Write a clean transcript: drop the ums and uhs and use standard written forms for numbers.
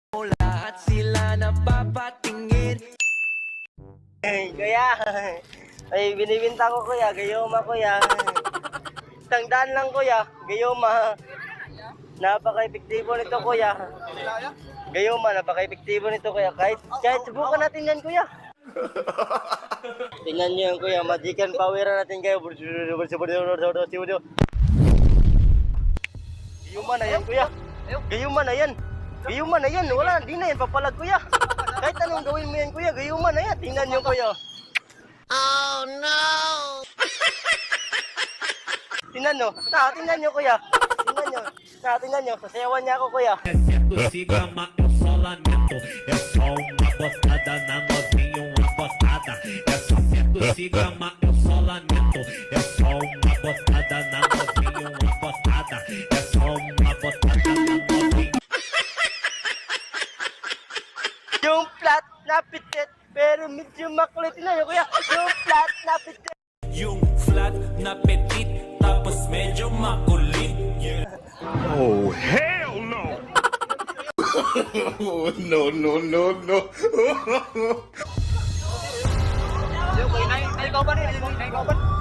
Lahat sila napapatingin. Kuya, ay binibinta ko kuya, gayoma kuya. Tangdaan lang kuya, gayoma. Napaka-epektibo nito kuya. Gayoma, napaka-epektibo nito kuya. Kahit subukan natin yan kuya. Tingnan nyo yan kuya, magican power natin kayo. Gayoma na yan kuya. Gayoma na yan. Gayuma na yan, wala, di na yan papalag kuya. Kahit anong gawin mo yan kuya, gayuma na yan. Tingnan nyo kuya. Oh no! Tingnan nyo, tingnan nyo kuya. Tingnan nyo, sasayawan niya ako kuya. Siga o solamento, é só uma botada na novinha, uma botada. É só siga o solamento, é só uma botada na novinha, uma botada. É só uma botada na novinha. Yung flat na pitit, pero medyo makulit na yun kuya. Yung flat na pitit. Yung flat na petit, tapos medyo makulit. Yeah. Oh, hell no! Oh, no, no, no, no. Yung kuya, naikaw ba rin?